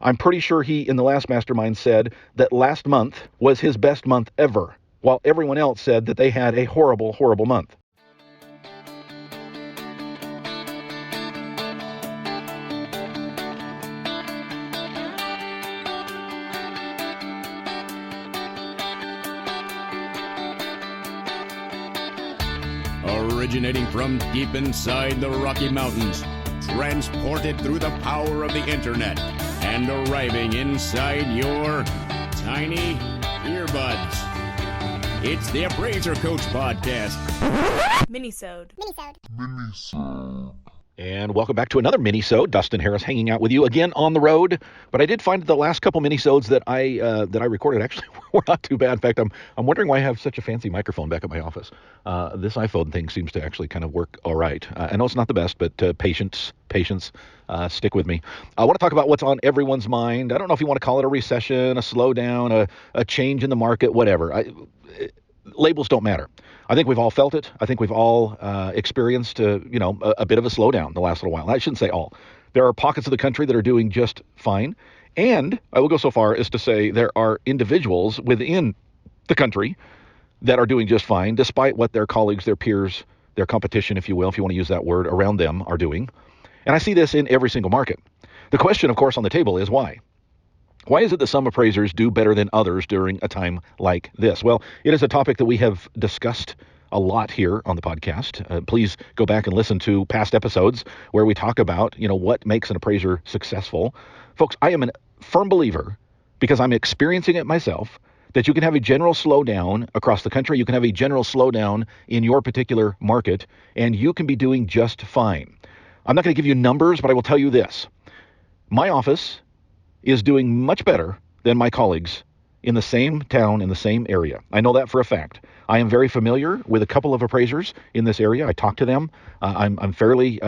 I'm pretty sure he, in the last mastermind, said that last month was his best month ever, while everyone else said that they had a horrible, horrible month. Originating from deep inside the Rocky Mountains, transported through the power of the internet, and arriving inside your tiny earbuds. It's the Appraiser Coach Podcast. Minisode. And welcome back to another mini-sode. Dustin Harris hanging out with you again on the road. But I did find the last couple mini-sodes that I recorded actually were not too bad. In fact, I'm wondering why I have such a fancy microphone back at my office. This iPhone thing seems to actually kind of work all right. I know it's not the best, but patience, stick with me. I want to talk about what's on everyone's mind. I don't know if you want to call it a recession, a slowdown, a change in the market, whatever. Labels don't matter. I think we've all felt it. I think we've all experienced, a bit of a slowdown the last little while. I shouldn't say all. There are pockets of the country that are doing just fine. And I will go so far as to say there are individuals within the that are doing just fine, despite what their colleagues, their peers, their competition, if you will, if you want to use that word, around them are doing. And I see this in every single market. The question, of course, on the table is why? Why is it that some appraisers do better than others during a time like this? Well, it is a topic that we have discussed a lot here on the podcast. Please go back and listen to past episodes where we talk about, what makes an appraiser successful. Folks, I am a firm believer, because I'm experiencing it myself, that you can have a general slowdown across the country. You can have a general slowdown in your particular market, and you can be doing just fine. I'm not going to give you numbers, but I will tell you this. My office is doing much better than my colleagues in the same town, in the same area. I know that for a fact. I am very familiar with a couple of appraisers in this area. I talk to them. I'm fairly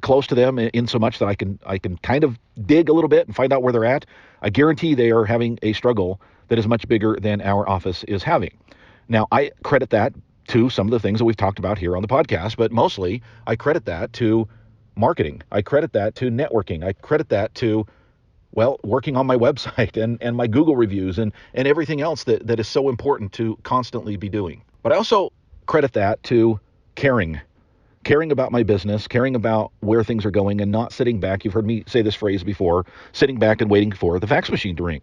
close to them in so much that I can kind of dig a little bit and find out where they're at. I guarantee they are having a struggle that is much bigger than our office is having. Now, I credit that to some of the things that we've talked about here on the podcast, but mostly I credit that to marketing. I credit that to networking. I credit that to working on my website and my Google reviews and everything else that is so important to constantly be doing. But I also credit that to caring about my business, caring about where things are going, and not sitting back. You've heard me say this phrase before, sitting back and waiting for the fax machine to ring.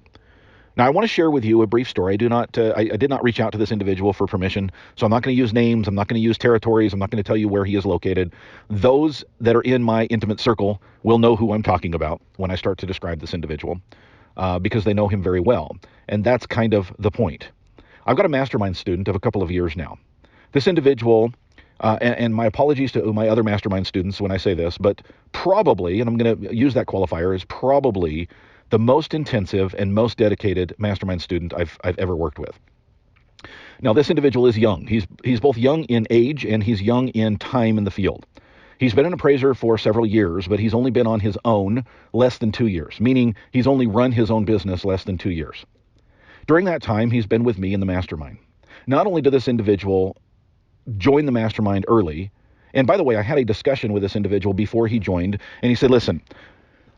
Now, I want to share with you a brief story. I did not reach out to this individual for permission, so I'm not going to use names. I'm not going to use territories. I'm not going to tell you where he is located. Those that are in my intimate circle will know who I'm talking about when I start to describe this individual, because they know him very well. And that's kind of the point. I've got a mastermind student of a couple of years now. This individual, and my apologies to my other mastermind students when I say this, but probably, and I'm going to use that qualifier, is probably the most intensive and most dedicated mastermind student I've ever worked with. Now, this individual is young. He's both young in age and he's young in time in the field. He's been an appraiser for several years, but he's only been on his own less than 2 years, meaning he's only run his own business less than 2 years. During that time, he's been with me in the mastermind. Not only did this individual join the mastermind early, and by the way, I had a discussion with this individual before he joined, and he said, listen,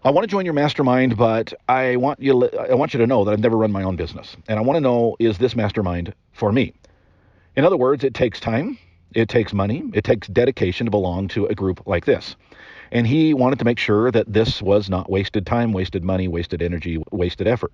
I want to join your mastermind, but I want you to know that I've never run my own business. And I want to know, is this mastermind for me? In other words, it takes time, it takes money, it takes dedication to belong to a group like this. And he wanted to make sure that this was not wasted time, wasted money, wasted energy, wasted effort.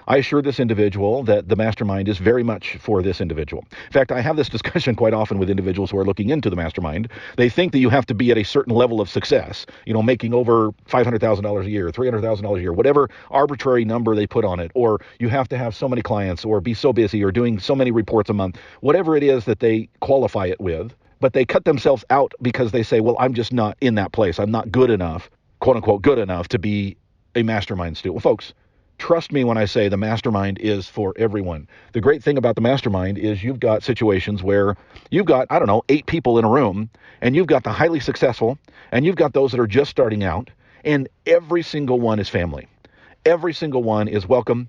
I assured this individual that the mastermind is very much for this individual. In fact, I have this discussion quite often with individuals who are looking into the mastermind. They think that you have to be at a certain level of success, making over $500,000 a year, $300,000 a year, whatever arbitrary number they put on it, or you have to have so many clients or be so busy or doing so many reports a month, whatever it is that they qualify it with. But they cut themselves out because they say, well, I'm just not in that place. I'm not good enough, quote unquote, good enough to be a mastermind student. Well, folks, trust me when I say the mastermind is for everyone. The great thing about the mastermind is you've got situations where you've got, 8 people in a room, and you've got the highly successful, and you've got those that are just starting out, and every single one is family. Every single one is welcome.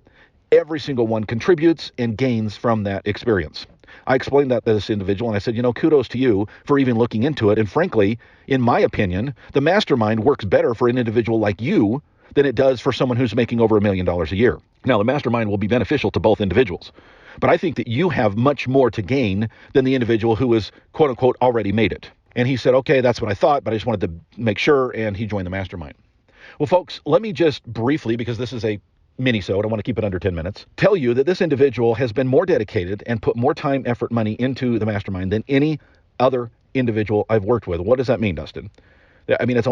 Every single one contributes and gains from that experience. I explained that to this individual, and I said, kudos to you for even looking into it. And frankly, in my opinion, the mastermind works better for an individual like you than it does for someone who's making over $1 million a year. Now, the mastermind will be beneficial to both individuals, but I think that you have much more to gain than the individual who is, quote unquote, already made it. And he said, okay, that's what I thought, but I just wanted to make sure, and he joined the mastermind. Well, folks, let me just briefly, because this is a mini-sode, I want to keep it under 10 minutes, tell you that this individual has been more dedicated and put more time, effort, money into the mastermind than any other individual I've worked with. What does that mean, Dustin? I mean, it's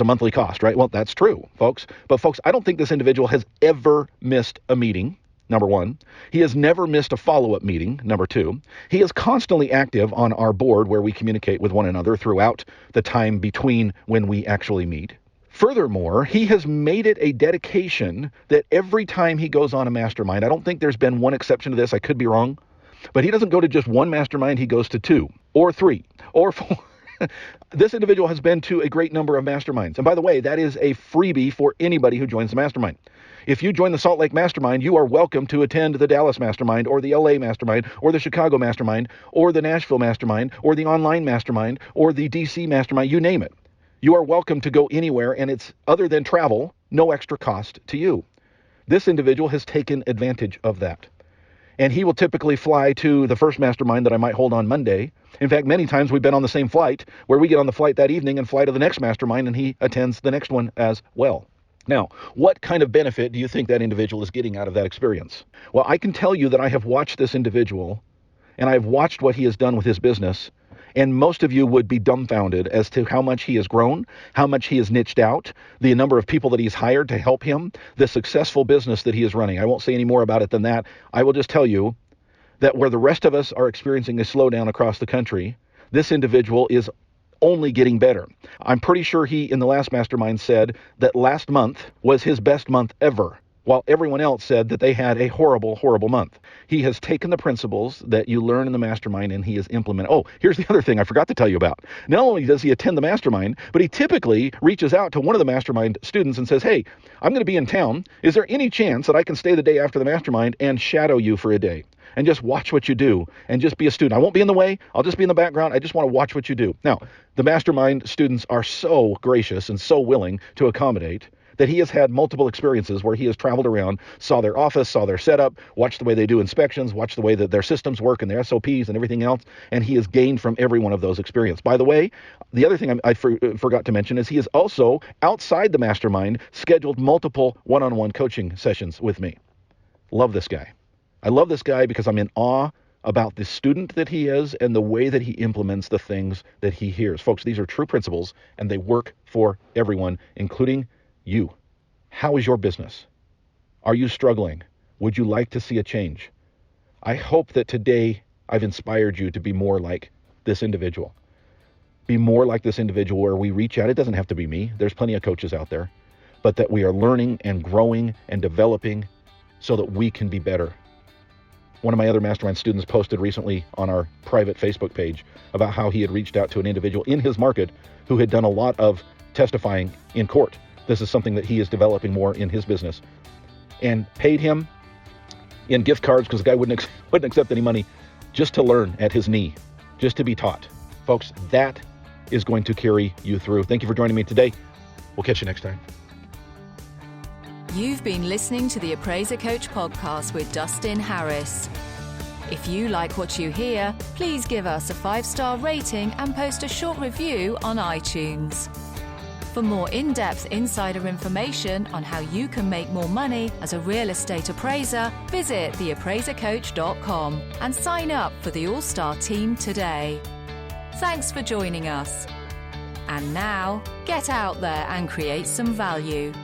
a monthly cost, right? Well, that's true, folks. But folks, I don't think this individual has ever missed a meeting, number one. He has never missed a follow-up meeting, number two. He is constantly active on our board where we communicate with one another throughout the time between when we actually meet. Furthermore, he has made it a dedication that every time he goes on a mastermind, I don't think there's been one exception to this, I could be wrong, but he doesn't go to just one mastermind, he goes to 2 or 3 or 4. This individual has been to a great number of masterminds. And by the way, that is a freebie for anybody who joins the mastermind. If you join the Salt Lake Mastermind, you are welcome to attend the Dallas Mastermind or the LA Mastermind or the Chicago Mastermind or the Nashville Mastermind or the online Mastermind or the DC Mastermind, you name it. You are welcome to go anywhere, and it's, other than travel, no extra cost to you. This individual has taken advantage of that. And he will typically fly to the first mastermind that I might hold on Monday. In fact, many times we've been on the same flight where we get on the flight that evening and fly to the next mastermind, and he attends the next one as well. Now, what kind of benefit do you think that individual is getting out of that experience? Well, I can tell you that I have watched this individual, and I've watched what he has done with his business. And most of you would be dumbfounded as to how much he has grown, how much he has niched out, the number of people that he's hired to help him, the successful business that he is running. I won't say any more about it than that. I will just tell you that where the rest of us are experiencing a slowdown across the country, this individual is only getting better. I'm pretty sure he, in the last mastermind, said that last month was his best month ever, while everyone else said that they had a horrible, horrible month. He has taken the principles that you learn in the mastermind and he has implemented. Oh, here's the other thing I forgot to tell you about. Not only does he attend the mastermind, but he typically reaches out to one of the mastermind students and says, hey, I'm going to be in town. Is there any chance that I can stay the day after the mastermind and shadow you for a day and just watch what you do and just be a student? I won't be in the way. I'll just be in the background. I just want to watch what you do. Now, the mastermind students are so gracious and so willing to accommodate that he has had multiple experiences where he has traveled around, saw their office, saw their setup, watched the way they do inspections, watched the way that their systems work and their SOPs and everything else, and he has gained from every one of those experiences. By the way, the other thing I forgot to mention is he has also, outside the mastermind, scheduled multiple one-on-one coaching sessions with me. Love this guy. I love this guy because I'm in awe about the student that he is and the way that he implements the things that he hears. Folks, these are true principles, and they work for everyone, including you. How is your business? Are you struggling? Would you like to see a change? I hope that today I've inspired you to be more like this individual. Be more like this individual where we reach out. It doesn't have to be me. There's plenty of coaches out there. But that we are learning and growing and developing so that we can be better. One of my other mastermind students posted recently on our private Facebook page about how he had reached out to an individual in his market who had done a lot of testifying in court. This is something that he is developing more in his business, and paid him in gift cards because the guy wouldn't accept any money, just to learn at his knee, just to be taught. Folks, that is going to carry you through. Thank you for joining me today. We'll catch you next time. You've been listening to the Appraiser Coach podcast with Dustin Harris. If you like what you hear, please give us a 5-star rating and post a short review on iTunes. For more in-depth insider information on how you can make more money as a real estate appraiser, visit theappraisercoach.com and sign up for the All-Star team today. Thanks for joining us. And now, get out there and create some value.